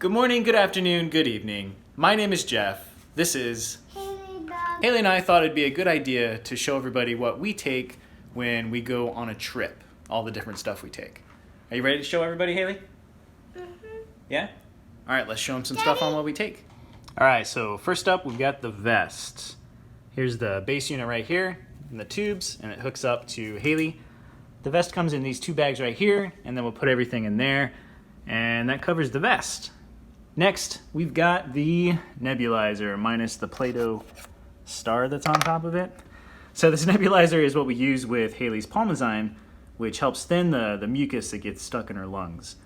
Good morning, good afternoon, good evening. My name is Jeff. This is Haley and I thought it'd be a good idea to show everybody what we take when we go on a trip, all the different stuff we take. Are you ready to show everybody, Haley? Mm-hmm. Yeah? All right, let's show them some stuff on what we take. All right, so first up, we've got the vest. Here's the base unit right here and the tubes, and it hooks up to Haley. The vest comes in these two bags right here, and then we'll put everything in there, and that covers the vest. Next, we've got the nebulizer minus the Play-Doh star that's on top of it. So this nebulizer is what we use with Haley's Pulmozyme, which helps thin the mucus that gets stuck in her lungs.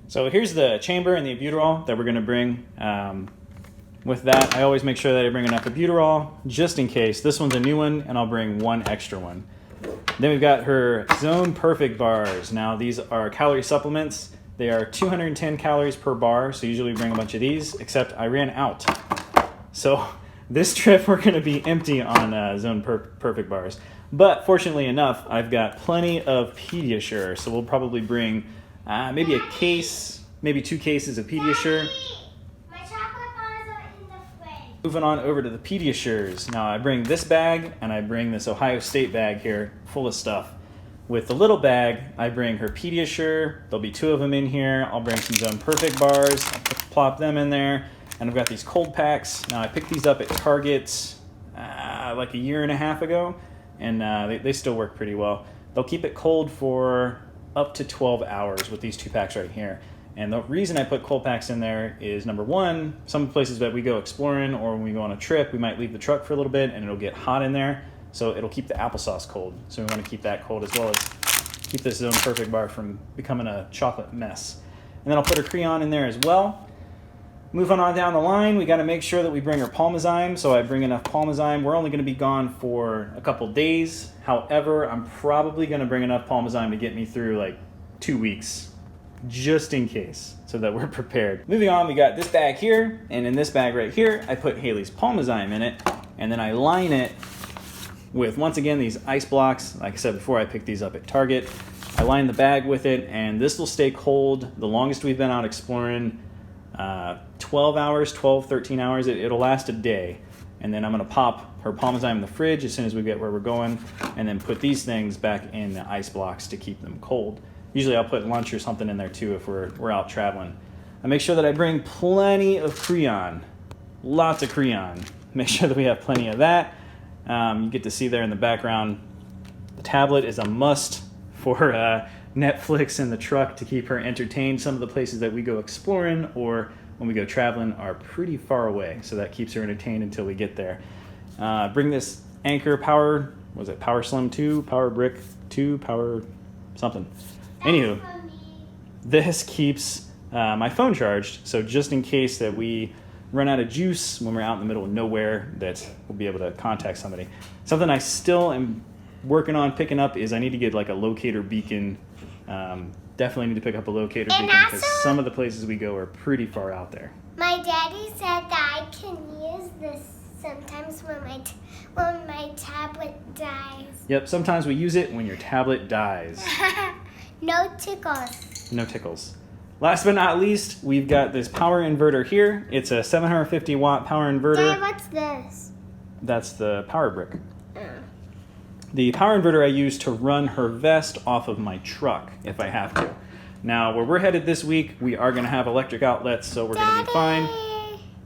So here's the chamber and the albuterol that we're going to bring. With that, I always make sure that I bring enough albuterol just in case. This one's a new one, and I'll bring one extra one. Then we've got her Zone Perfect bars. Now these are calorie supplements. They are 210 calories per bar, so usually we bring a bunch of these, except I ran out. So this trip we're going to be empty on Zone Perfect bars. But fortunately enough, I've got plenty of Pediasure, so we'll probably bring maybe a case, maybe 2 cases of Pediasure. My chocolate bars are in the fridge. Moving on over to the Pediasures. Now I bring this bag, and I bring this Ohio State bag here, full of stuff. With the little bag, I bring her Pediasure. There'll be 2 of them in here. I'll bring some Zone Perfect bars, plop them in there. And I've got these cold packs. Now I picked these up at Target like a year and a half ago, and they still work pretty well. They'll keep it cold for up to 12 hours with these 2 packs right here. And the reason I put cold packs in there is, number one, some places that we go exploring or when we go on a trip, we might leave the truck for a little bit and it'll get hot in there. So it'll keep the applesauce cold. So we want to keep that cold as well as keep this Zone Perfect bar from becoming a chocolate mess. And then I'll put her Creon in there as well. Moving on down the line, we got to make sure that we bring her Pulmozyme. So I bring enough Pulmozyme. We're only going to be gone for a couple days. However, I'm probably going to bring enough Pulmozyme to get me through like 2 weeks, just in case, so that we're prepared. Moving on, we got this bag here, and in this bag right here, I put Haley's Pulmozyme in it, and then I line it with, once again, these ice blocks. Like I said before, I picked these up at Target. I line the bag with it, and this will stay cold. The longest we've been out exploring, 12 hours, 12, 13 hours. It'll last a day. And then I'm going to pop her Pulmozyme in the fridge as soon as we get where we're going, and then put these things back in the ice blocks to keep them cold. Usually I'll put lunch or something in there too if we're out traveling. I make sure that I bring plenty of Creon. Lots of Creon. Make sure that we have plenty of that. You get to see there in the background, the tablet is a must for Netflix in the truck to keep her entertained. Some of the places that we go exploring or when we go traveling are pretty far away, so that keeps her entertained until we get there. Bring this Anchor Power, was it Power Slim 2, Power Brick 2, Power something. Anywho, this keeps my phone charged, so just in case that we run out of juice when we're out in the middle of nowhere, that we'll be able to contact somebody. Something I still am working on picking up is I need to get like a locator beacon. Definitely need to pick up a locator beacon because some of the places we go are pretty far out there. My daddy said that I can use this sometimes when my tablet dies. Yep, sometimes we use it when your tablet dies. No tickles. No tickles. Last but not least, we've got this power inverter here. It's a 750 watt power inverter. Dad, what's this? That's the power brick. The power inverter I use to run her vest off of my truck if I have to. Now, where we're headed this week, we are going to have electric outlets, so we're going to be fine.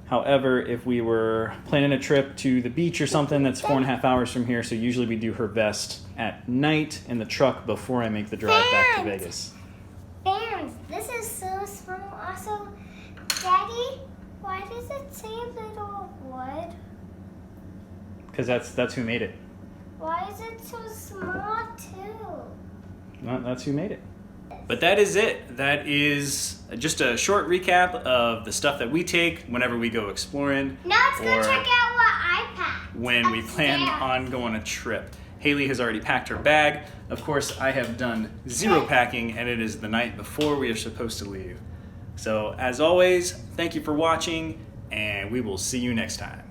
However, if we were planning a trip to the beach or something, that's 4.5 hours from here, so usually we do her vest at night in the truck before I make the drive back to Vegas. Fans, this is so small. Also, Daddy, why does it say little wood? Because that's who made it. Why is it so small too? Well, that's who made it. But that is it. That is just a short recap of the stuff that we take whenever we go exploring. Now let's go check out what I packed. When we plan on going a trip. Haley has already packed her bag. Of course, I have done 0 packing, and it is the night before we are supposed to leave. So, as always, thank you for watching, and we will see you next time.